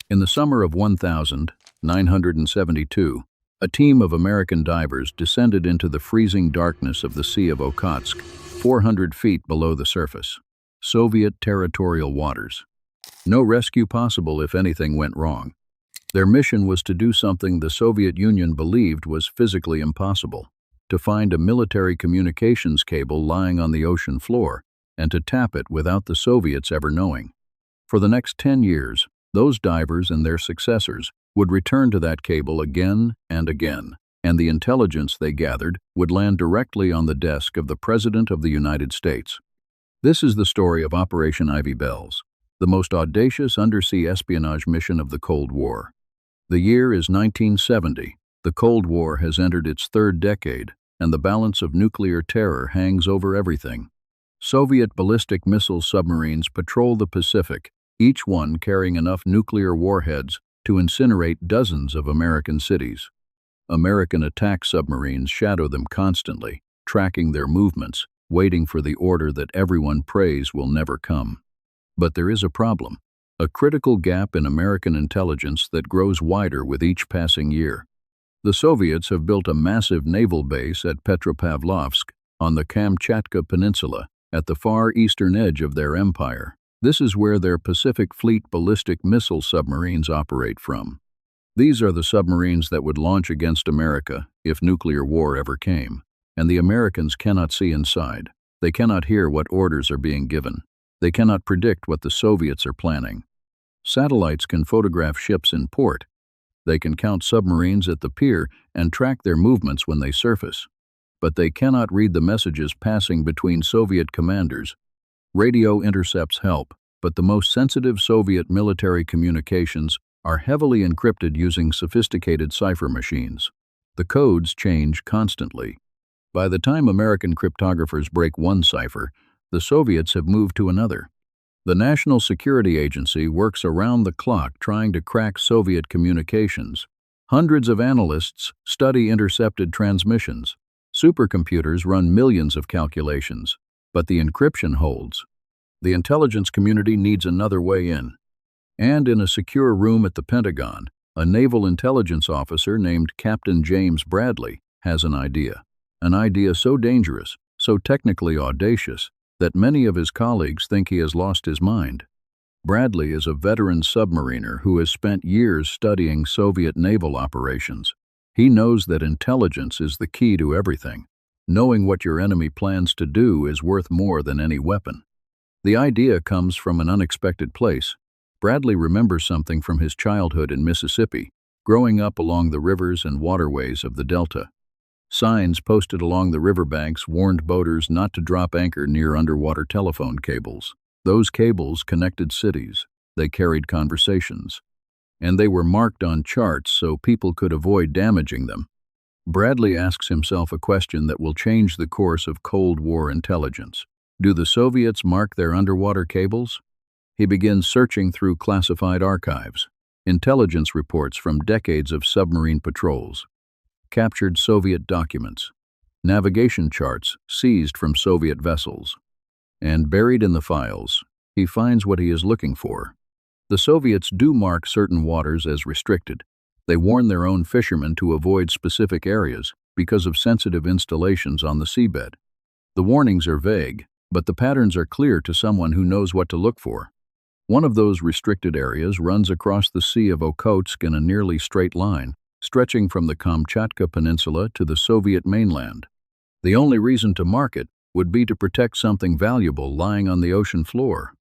In the summer of 1972, a team of American divers descended into the freezing darkness of the Sea of Okhotsk, 400 feet below the surface. Soviet territorial waters. No rescue possible if anything went wrong. Their mission was to do something the Soviet Union believed was physically impossible: to find a military communications cable lying on the ocean floor and to tap it without the Soviets ever knowing. For the next 10 years, those divers and their successors would return to that cable again and again, and the intelligence they gathered would land directly on the desk of the President of the United States. This is the story of Operation Ivy Bells, the most audacious undersea espionage mission of the Cold War. The year is 1970. The Cold War has entered its third decade, and the balance of nuclear terror hangs over everything. Soviet ballistic missile submarines patrol the Pacific, each one carrying enough nuclear warheads to incinerate dozens of American cities. American attack submarines shadow them constantly, tracking their movements, waiting for the order that everyone prays will never come. But there is a problem, a critical gap in American intelligence that grows wider with each passing year. The Soviets have built a massive naval base at Petropavlovsk on the Kamchatka Peninsula, at the far eastern edge of their empire. This is where their Pacific Fleet ballistic missile submarines operate from. These are the submarines that would launch against America if nuclear war ever came, and the Americans cannot see inside. They cannot hear what orders are being given. They cannot predict what the Soviets are planning. Satellites can photograph ships in port. They can count submarines at the pier and track their movements when they surface. But they cannot read the messages passing between Soviet commanders. Radio intercepts help, but the most sensitive Soviet military communications are heavily encrypted using sophisticated cipher machines. The codes change constantly. By the time American cryptographers break one cipher, the Soviets have moved to another. The National Security Agency works around the clock trying to crack Soviet communications. Hundreds of analysts study intercepted transmissions. Supercomputers run millions of calculations, but the encryption holds. The intelligence community needs another way in. And in a secure room at the Pentagon, a naval intelligence officer named Captain James Bradley has an idea so dangerous, so technically audacious, that many of his colleagues think he has lost his mind. Bradley is a veteran submariner who has spent years studying Soviet naval operations. He knows that intelligence is the key to everything. Knowing what your enemy plans to do is worth more than any weapon. The idea comes from an unexpected place. Bradley remembers something from his childhood in Mississippi, growing up along the rivers and waterways of the Delta. Signs posted along the riverbanks warned boaters not to drop anchor near underwater telephone cables. Those cables connected cities. They carried conversations. And they were marked on charts so people could avoid damaging them. Bradley asks himself a question that will change the course of Cold War intelligence. Do the Soviets mark their underwater cables? He begins searching through classified archives, intelligence reports from decades of submarine patrols, captured Soviet documents, navigation charts seized from Soviet vessels. And buried in the files, he finds what he is looking for. The Soviets do mark certain waters as restricted. They warn their own fishermen to avoid specific areas because of sensitive installations on the seabed. The warnings are vague, but the patterns are clear to someone who knows what to look for. One of those restricted areas runs across the Sea of Okhotsk in a nearly straight line, stretching from the Kamchatka Peninsula to the Soviet mainland. The only reason to mark it would be to protect something valuable lying on the ocean floor: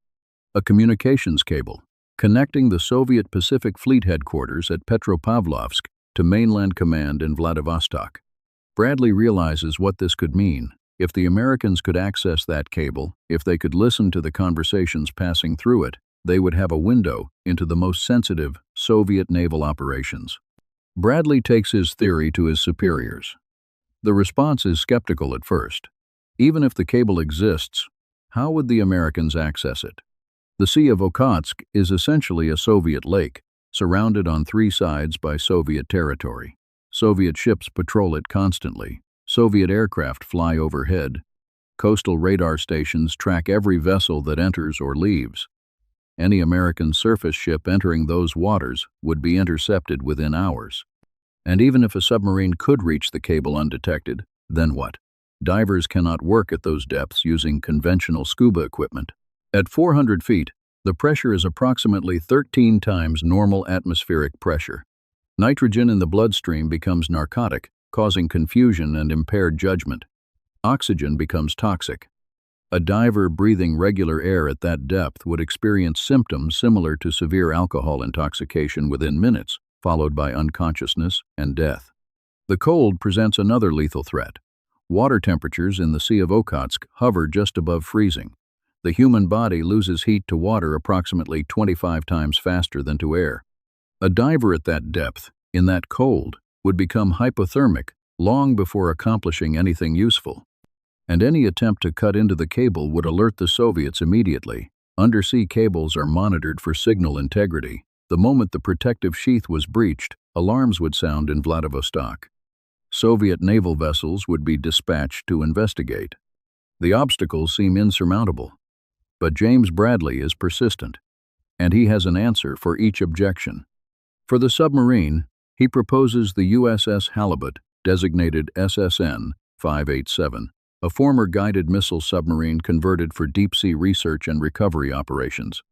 a communications cable connecting the Soviet Pacific Fleet headquarters at Petropavlovsk to mainland command in Vladivostok. Bradley realizes what this could mean. If the Americans could access that cable, if they could listen to the conversations passing through it, they would have a window into the most sensitive Soviet naval operations. Bradley takes his theory to his superiors. The response is skeptical at first. Even if the cable exists, how would the Americans access it? The Sea of Okhotsk is essentially a Soviet lake, surrounded on three sides by Soviet territory. Soviet ships patrol it constantly. Soviet aircraft fly overhead. Coastal radar stations track every vessel that enters or leaves. any American surface ship entering those waters would be intercepted within hours. And even if a submarine could reach the cable undetected, then what? Divers cannot work at those depths using conventional scuba equipment. At 400 feet, the pressure is approximately 13 times normal atmospheric pressure. Nitrogen in the bloodstream becomes narcotic, causing confusion and impaired judgment. Oxygen becomes toxic. A diver breathing regular air at that depth would experience symptoms similar to severe alcohol intoxication within minutes, followed by unconsciousness and death. The cold presents another lethal threat. Water temperatures in the Sea of Okhotsk hover just above freezing. The human body loses heat to water approximately 25 times faster than to air. A diver at that depth, in that cold, would become hypothermic long before accomplishing anything useful. And any attempt to cut into the cable would alert the Soviets immediately. Undersea cables are monitored for signal integrity. The moment the protective sheath was breached, alarms would sound in Vladivostok. Soviet naval vessels would be dispatched to investigate. The obstacles seem insurmountable. But James Bradley is persistent, and he has an answer for each objection. For the submarine, he proposes the USS Halibut, designated SSN 587, a former guided missile submarine converted for deep-sea research and recovery operations.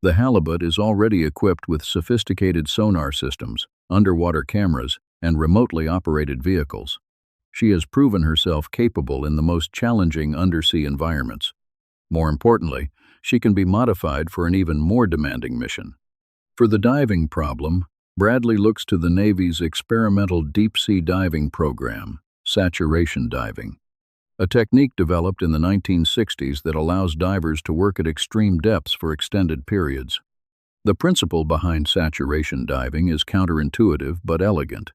The Halibut is already equipped with sophisticated sonar systems, underwater cameras, and remotely operated vehicles. She has proven herself capable in the most challenging undersea environments. More importantly, she can be modified for an even more demanding mission. For the diving problem, Bradley looks to the Navy's experimental deep-sea diving program, saturation diving, a technique developed in the 1960s that allows divers to work at extreme depths for extended periods. The principle behind saturation diving is counterintuitive but elegant.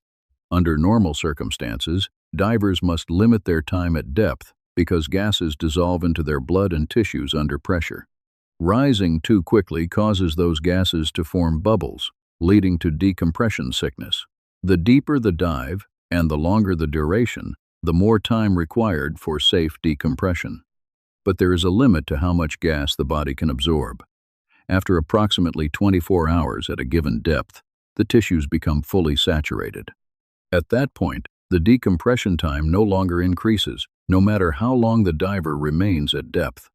Under normal circumstances, divers must limit their time at depth because gases dissolve into their blood and tissues under pressure. Rising too quickly causes those gases to form bubbles, leading to decompression sickness. The deeper the dive and the longer the duration, the more time required for safe decompression. But there is a limit to how much gas the body can absorb. After approximately 24 hours at a given depth, the tissues become fully saturated. At that point, the decompression time no longer increases, no matter how long the diver remains at depth.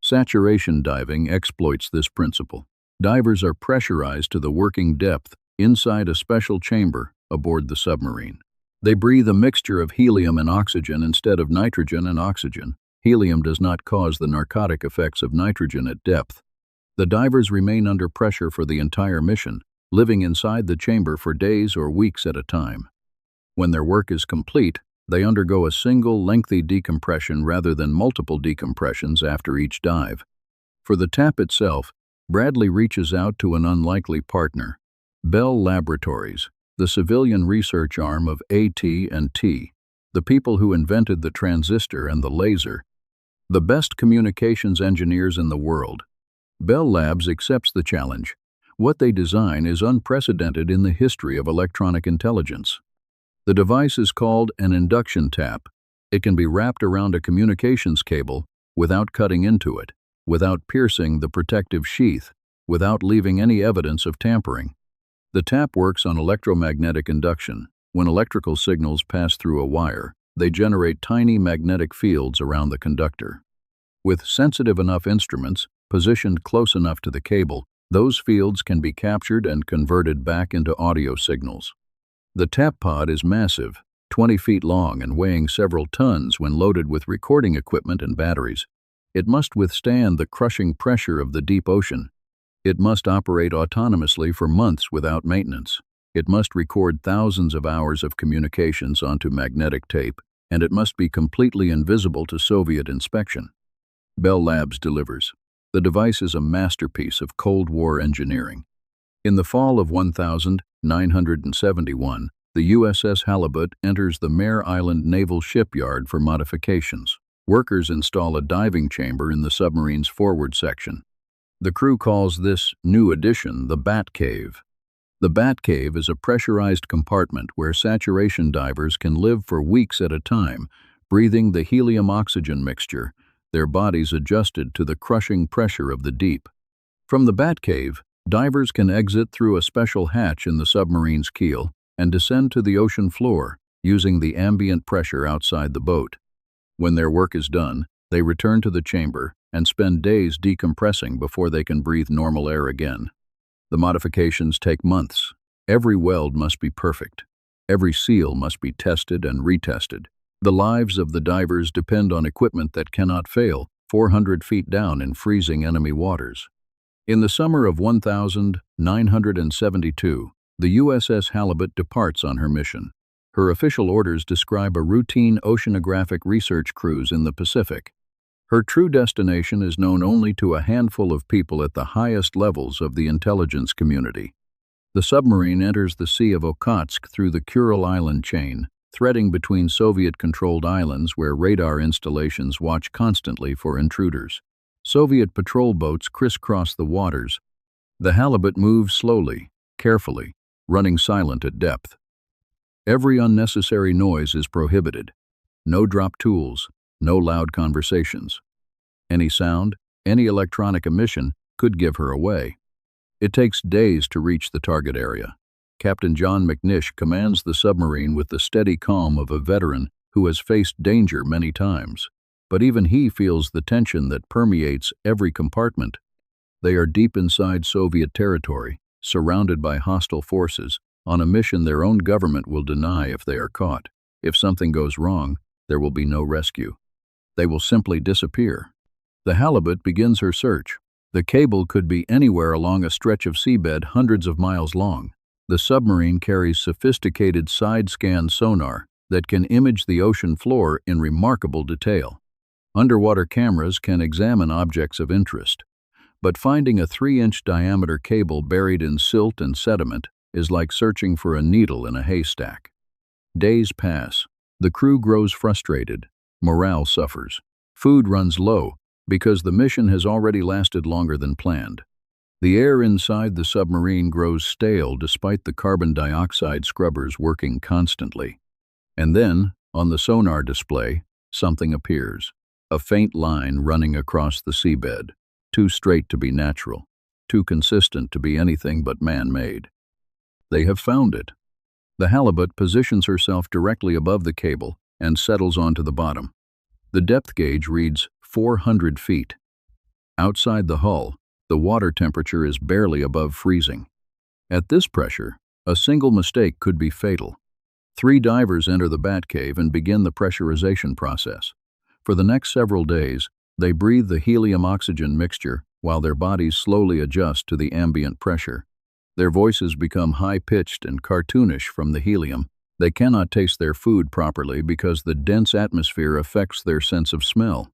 Saturation diving exploits this principle. Divers are pressurized to the working depth inside a special chamber aboard the submarine. They breathe a mixture of helium and oxygen instead of nitrogen and oxygen. Helium does not cause the narcotic effects of nitrogen at depth. The divers remain under pressure for the entire mission, living inside the chamber for days or weeks at a time. When their work is complete, they undergo a single lengthy decompression rather than multiple decompressions after each dive. For the TAP itself, Bradley reaches out to an unlikely partner, Bell Laboratories, the civilian research arm of AT&T, the people who invented the transistor and the laser, the best communications engineers in the world. Bell Labs accepts the challenge. What they design is unprecedented in the history of electronic intelligence. The device is called an induction tap. It can be wrapped around a communications cable without cutting into it, without piercing the protective sheath, without leaving any evidence of tampering. The tap works on electromagnetic induction. When electrical signals pass through a wire, they generate tiny magnetic fields around the conductor. With sensitive enough instruments, positioned close enough to the cable, those fields can be captured and converted back into audio signals. The tap pod is massive, 20 feet long and weighing several tons when loaded with recording equipment and batteries. It must withstand the crushing pressure of the deep ocean. It must operate autonomously for months without maintenance. It must record thousands of hours of communications onto magnetic tape, and it must be completely invisible to Soviet inspection. Bell Labs delivers. The device is a masterpiece of Cold War engineering. In the fall of 1971, the USS Halibut enters the Mare Island Naval Shipyard for modifications. Workers install a diving chamber in the submarine's forward section. The crew calls this new addition the Bat Cave. The Bat Cave is a pressurized compartment where saturation divers can live for weeks at a time, breathing the helium-oxygen mixture, their bodies adjusted to the crushing pressure of the deep. From the Batcave, divers can exit through a special hatch in the submarine's keel and descend to the ocean floor using the ambient pressure outside the boat. When their work is done, they return to the chamber and spend days decompressing before they can breathe normal air again. The modifications take months. Every weld must be perfect. Every seal must be tested and retested. The lives of the divers depend on equipment that cannot fail 400 feet down in freezing enemy waters. In the summer of 1972, the USS Halibut departs on her mission. Her official orders describe a routine oceanographic research cruise in the Pacific. Her true destination is known only to a handful of people at the highest levels of the intelligence community. The submarine enters the Sea of Okhotsk through the Kuril Island chain, threading between Soviet-controlled islands where radar installations watch constantly for intruders. Soviet patrol boats crisscross the waters. The Halibut moves slowly, carefully, running silent at depth. Every unnecessary noise is prohibited. No drop tools, no loud conversations. Any sound, any electronic emission could give her away. It takes days to reach the target area. Captain John McNish commands the submarine with the steady calm of a veteran who has faced danger many times. But even he feels the tension that permeates every compartment. They are deep inside Soviet territory, surrounded by hostile forces, on a mission their own government will deny if they are caught. If something goes wrong, there will be no rescue. They will simply disappear. The Halibut begins her search. The cable could be anywhere along a stretch of seabed hundreds of miles long. The submarine carries sophisticated side-scan sonar that can image the ocean floor in remarkable detail. Underwater cameras can examine objects of interest, but finding a 3-inch diameter cable buried in silt and sediment is like searching for a needle in a haystack. Days pass. The crew grows frustrated. Morale suffers. Food runs low because the mission has already lasted longer than planned. The air inside the submarine grows stale despite the carbon dioxide scrubbers working constantly. And then, on the sonar display, something appears. A faint line running across the seabed, too straight to be natural, too consistent to be anything but man-made. They have found it. The Halibut positions herself directly above the cable and settles onto the bottom. The depth gauge reads 400 feet. Outside the hull, the water temperature is barely above freezing. At this pressure, a single mistake could be fatal. 3 divers enter the Batcave and begin the pressurization process. For the next several days, they breathe the helium-oxygen mixture while their bodies slowly adjust to the ambient pressure. Their voices become high-pitched and cartoonish from the helium. They cannot taste their food properly because the dense atmosphere affects their sense of smell.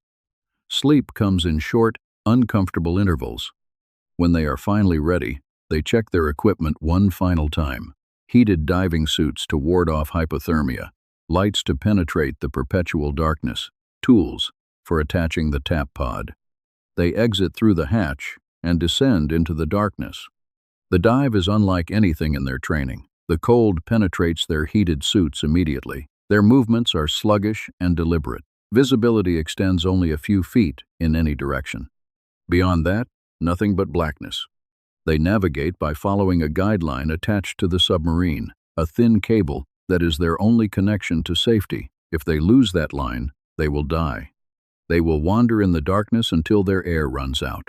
Sleep comes in short, uncomfortable intervals. When they are finally ready, they check their equipment one final time. Heated diving suits to ward off hypothermia, lights to penetrate the perpetual darkness, tools for attaching the tap pod. They exit through the hatch and descend into the darkness. The dive is unlike anything in their training. The cold penetrates their heated suits immediately. Their movements are sluggish and deliberate. Visibility extends only a few feet in any direction. Beyond that, nothing but blackness. They navigate by following a guideline attached to the submarine, a thin cable that is their only connection to safety. If they lose that line, they will die. They will wander in the darkness until their air runs out.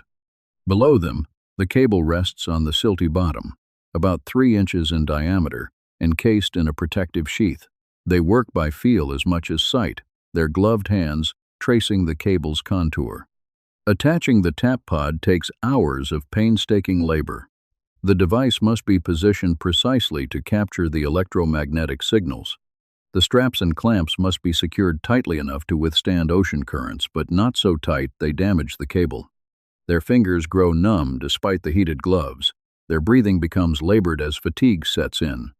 Below them, the cable rests on the silty bottom, about 3 inches in diameter, encased in a protective sheath. They work by feel as much as sight, their gloved hands tracing the cable's contour. Attaching the tap pod takes hours of painstaking labor. The device must be positioned precisely to capture the electromagnetic signals. The straps and clamps must be secured tightly enough to withstand ocean currents, but not so tight they damage the cable. Their fingers grow numb despite the heated gloves. Their breathing becomes labored as fatigue sets in.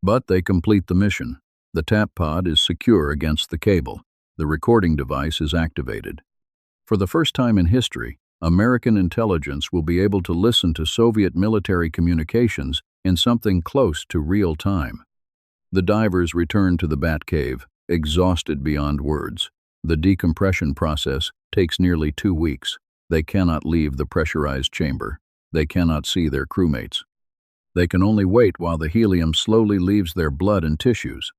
But they complete the mission. The tap pod is secure against the cable. The recording device is activated. For the first time in history, American intelligence will be able to listen to Soviet military communications in something close to real time. The divers return to the Batcave, exhausted beyond words. The decompression process takes nearly 2 weeks. They cannot leave the pressurized chamber. They cannot see their crewmates. They can only wait while the helium slowly leaves their blood and tissues.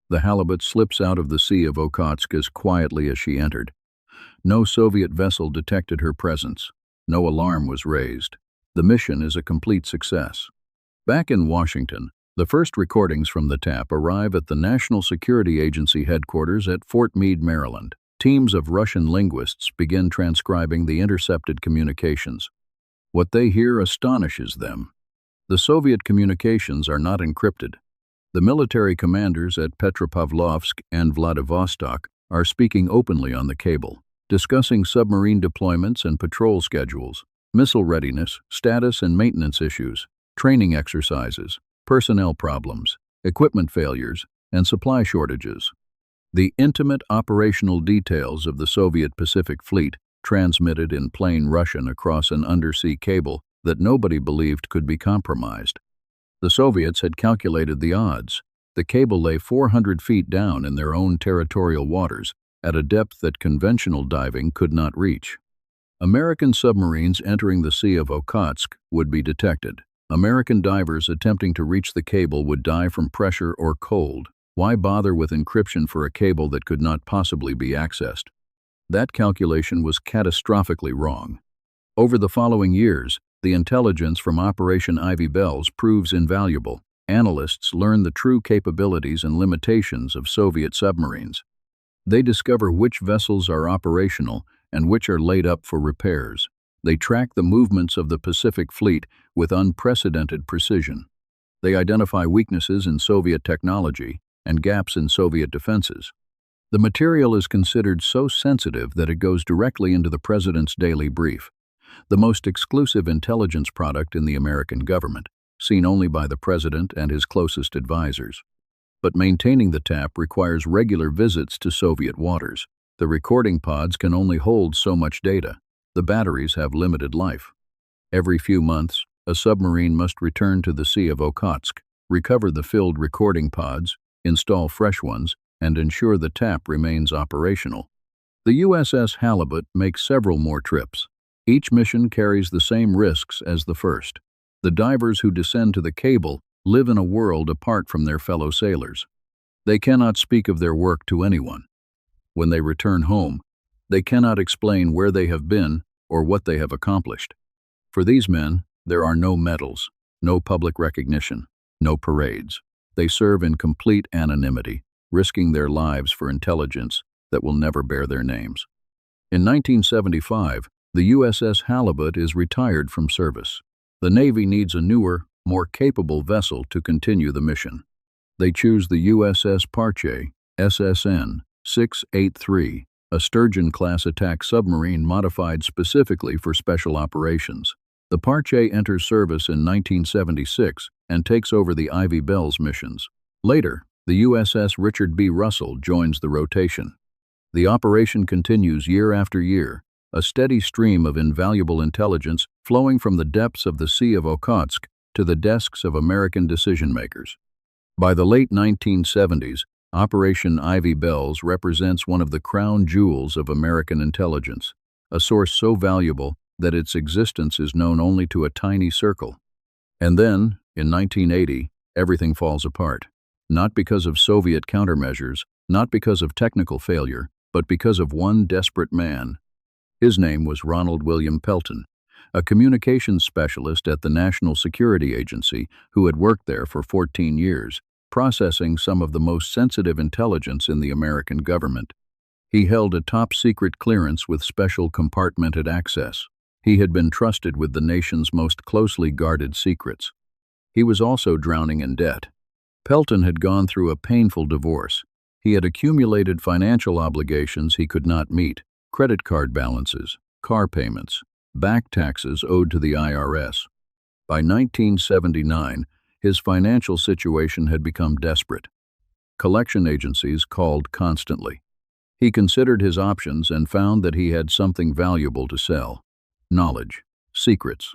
The halibut slips out of the Sea of Okhotsk as quietly as she entered. No Soviet vessel detected her presence. No alarm was raised. The mission is a complete success. Back in Washington, the first recordings from the TAP arrive at the National Security Agency headquarters at Fort Meade, Maryland. Teams of Russian linguists begin transcribing the intercepted communications. What they hear astonishes them. The Soviet communications are not encrypted. The military commanders at Petropavlovsk and Vladivostok are speaking openly on the cable, discussing submarine deployments and patrol schedules, missile readiness, status and maintenance issues, training exercises, personnel problems, equipment failures, and supply shortages. The intimate operational details of the Soviet Pacific Fleet transmitted in plain Russian across an undersea cable that nobody believed could be compromised. The Soviets had calculated the odds. The cable lay 400 feet down in their own territorial waters, at a depth that conventional diving could not reach. American submarines entering the Sea of Okhotsk would be detected. American divers attempting to reach the cable would die from pressure or cold. Why bother with encryption for a cable that could not possibly be accessed? That calculation was catastrophically wrong. Over the following years, the intelligence from Operation Ivy Bells proves invaluable. Analysts learn the true capabilities and limitations of Soviet submarines. They discover which vessels are operational and which are laid up for repairs. They track the movements of the Pacific Fleet with unprecedented precision. They identify weaknesses in Soviet technology and gaps in Soviet defenses. The material is considered so sensitive that it goes directly into the president's daily brief, the most exclusive intelligence product in the American government, seen only by the president and his closest advisors. But maintaining the TAP requires regular visits to Soviet waters. The recording pods can only hold so much data. The batteries have limited life. Every few months, a submarine must return to the Sea of Okhotsk, recover the filled recording pods, install fresh ones, and ensure the TAP remains operational. The USS Halibut makes several more trips. Each mission carries the same risks as the first. The divers who descend to the cable live in a world apart from their fellow sailors. They cannot speak of their work to anyone. When they return home, they cannot explain where they have been or what they have accomplished. For these men, there are no medals, no public recognition, no parades. They serve in complete anonymity, risking their lives for intelligence that will never bear their names. In 1975, the USS Halibut is retired from service. The Navy needs a newer, more capable vessel to continue the mission. They choose the USS Parche, SSN 683, a Sturgeon-class attack submarine modified specifically for special operations. The Parche enters service in 1976 and takes over the Ivy Bells missions. Later, the USS Richard B. Russell joins the rotation. The operation continues year after year, a steady stream of invaluable intelligence flowing from the depths of the Sea of Okhotsk to the desks of American decision-makers. By the late 1970s, Operation Ivy Bells represents one of the crown jewels of American intelligence, a source so valuable that its existence is known only to a tiny circle. And then, in 1980, everything falls apart. Not because of Soviet countermeasures, not because of technical failure, but because of one desperate man. His name was Ronald William Pelton, a communications specialist at the National Security Agency who had worked there for 14 years, processing some of the most sensitive intelligence in the American government. He held a top-secret clearance with special compartmented access. He had been trusted with the nation's most closely guarded secrets. He was also drowning in debt. Pelton had gone through a painful divorce. He had accumulated financial obligations he could not meet, credit card balances, car payments, back taxes owed to the IRS. By 1979, his financial situation had become desperate. Collection agencies called constantly. He considered his options and found that he had something valuable to sell: knowledge, secrets,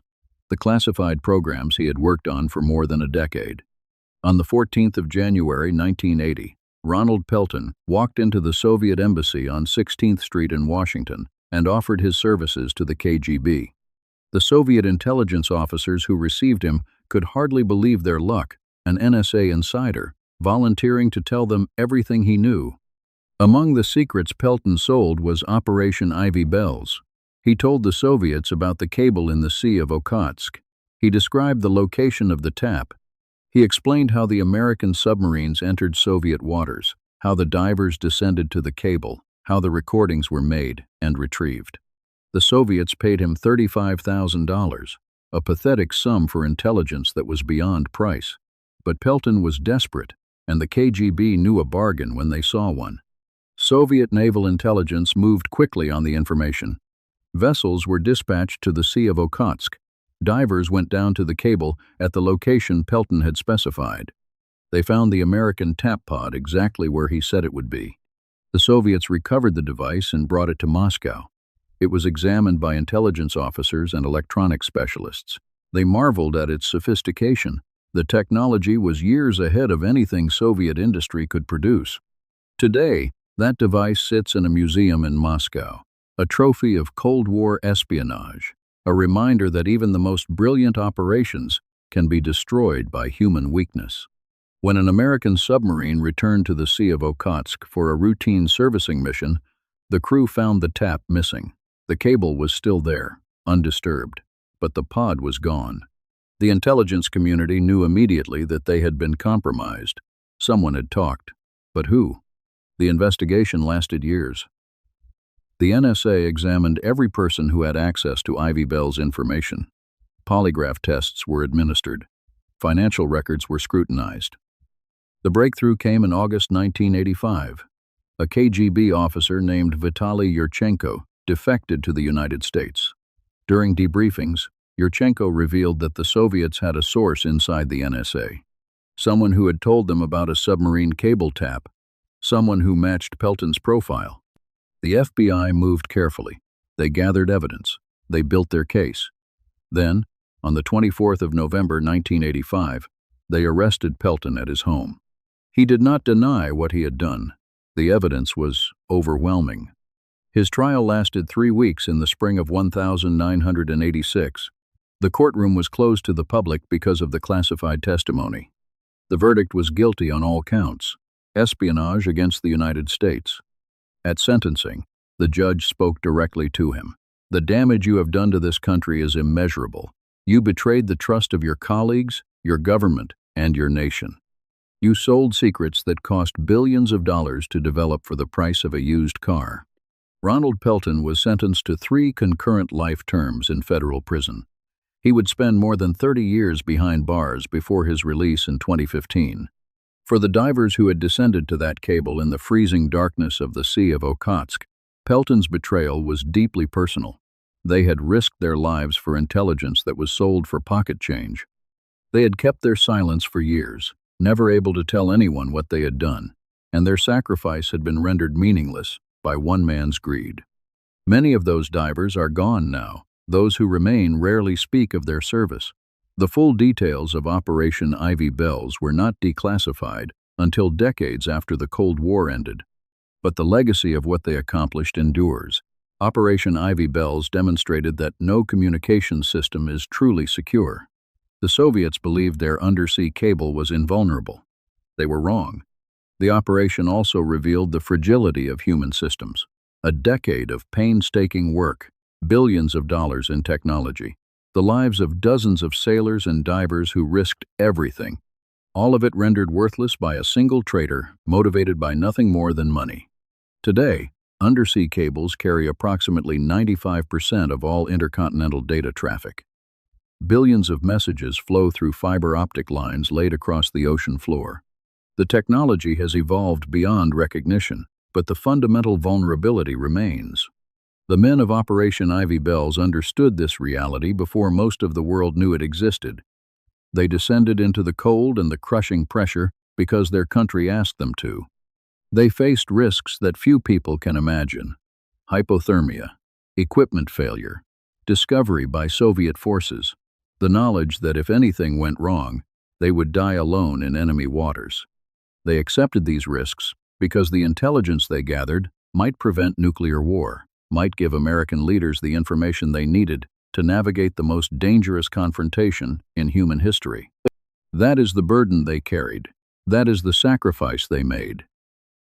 the classified programs he had worked on for more than a decade. On the 14th of January 1980, Ronald Pelton walked into the Soviet embassy on 16th Street in Washington and offered his services to the KGB. The Soviet intelligence officers who received him could hardly believe their luck, an NSA insider, volunteering to tell them everything he knew. Among the secrets Pelton sold was Operation Ivy Bells. He told the Soviets about the cable in the Sea of Okhotsk. He described the location of the tap. He explained how the American submarines entered Soviet waters, how the divers descended to the cable, how the recordings were made and retrieved. The Soviets paid him $35,000, a pathetic sum for intelligence that was beyond price. But Pelton was desperate, and the KGB knew a bargain when they saw one. Soviet naval intelligence moved quickly on the information. Vessels were dispatched to the Sea of Okhotsk. Divers went down to the cable at the location Pelton had specified. They found the American tap pod exactly where he said it would be. The Soviets recovered the device and brought it to Moscow. It was examined by intelligence officers and electronics specialists. They marveled at its sophistication. The technology was years ahead of anything Soviet industry could produce. Today, that device sits in a museum in Moscow, a trophy of Cold War espionage, a reminder that even the most brilliant operations can be destroyed by human weakness. When an American submarine returned to the Sea of Okhotsk for a routine servicing mission, the crew found the tap missing. The cable was still there, undisturbed, but the pod was gone. The intelligence community knew immediately that they had been compromised. Someone had talked. But who? The investigation lasted years. The NSA examined every person who had access to Ivy Bell's information. Polygraph tests were administered. Financial records were scrutinized. The breakthrough came in August 1985. A KGB officer named Vitaly Yurchenko defected to the United States. During debriefings, Yurchenko revealed that the Soviets had a source inside the NSA, someone who had told them about a submarine cable tap, someone who matched Pelton's profile. The FBI moved carefully. They gathered evidence. They built their case. Then, on the 24th of November 1985, they arrested Pelton at his home. He did not deny what he had done. The evidence was overwhelming. His trial lasted 3 weeks in the spring of 1986. The courtroom was closed to the public because of the classified testimony. The verdict was guilty on all counts. Espionage against the United States. At sentencing, the judge spoke directly to him. The damage you have done to this country is immeasurable. You betrayed the trust of your colleagues, your government, and your nation. You sold secrets that cost billions of dollars to develop for the price of a used car. Ronald Pelton was sentenced to 3 concurrent life terms in federal prison. He would spend more than 30 years behind bars before his release in 2015. For the divers who had descended to that cable in the freezing darkness of the Sea of Okhotsk, Pelton's betrayal was deeply personal. They had risked their lives for intelligence that was sold for pocket change. They had kept their silence for years, never able to tell anyone what they had done, and their sacrifice had been rendered meaningless by one man's greed. Many of those divers are gone now. Those who remain rarely speak of their service. The full details of Operation Ivy Bells were not declassified until decades after the Cold War ended. But the legacy of what they accomplished endures. Operation Ivy Bells demonstrated that no communication system is truly secure. The Soviets believed their undersea cable was invulnerable. They were wrong. The operation also revealed the fragility of human systems. A decade of painstaking work, billions of dollars in technology, the lives of dozens of sailors and divers who risked everything, all of it rendered worthless by a single traitor motivated by nothing more than money. Today, undersea cables carry approximately 95% of all intercontinental data traffic. Billions of messages flow through fiber optic lines laid across the ocean floor. The technology has evolved beyond recognition, but the fundamental vulnerability remains. The men of Operation Ivy Bells understood this reality before most of the world knew it existed. They descended into the cold and the crushing pressure because their country asked them to. They faced risks that few people can imagine: hypothermia, equipment failure, discovery by Soviet forces, the knowledge that if anything went wrong, they would die alone in enemy waters. They accepted these risks because the intelligence they gathered might prevent nuclear war, might give American leaders the information they needed to navigate the most dangerous confrontation in human history. That is the burden they carried. That is the sacrifice they made.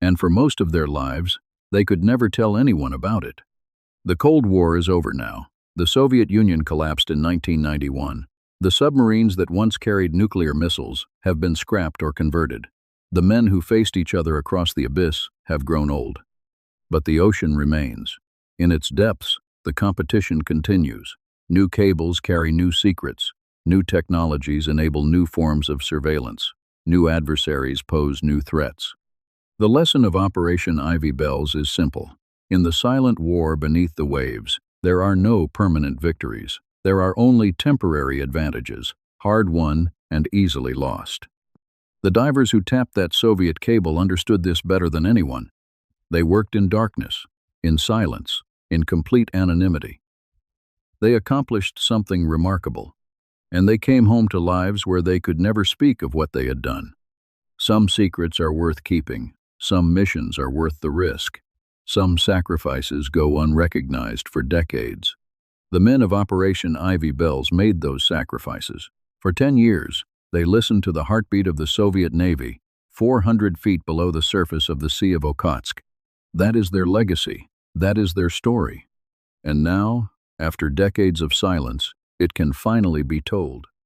And for most of their lives, they could never tell anyone about it. The Cold War is over now. The Soviet Union collapsed in 1991. The submarines that once carried nuclear missiles have been scrapped or converted. The men who faced each other across the abyss have grown old. But the ocean remains. In its depths, the competition continues. New cables carry new secrets. New technologies enable new forms of surveillance. New adversaries pose new threats. The lesson of Operation Ivy Bells is simple. In the silent war beneath the waves, there are no permanent victories. There are only temporary advantages, hard-won and easily lost. The divers who tapped that Soviet cable understood this better than anyone. They worked in darkness, in silence, in complete anonymity. They accomplished something remarkable, and they came home to lives where they could never speak of what they had done. Some secrets are worth keeping. Some missions are worth the risk. Some sacrifices go unrecognized for decades. The men of Operation Ivy Bells made those sacrifices. For 10 years, they listened to the heartbeat of the Soviet Navy, 400 feet below the surface of the Sea of Okhotsk. That is their legacy. That is their story. And now, after decades of silence, it can finally be told.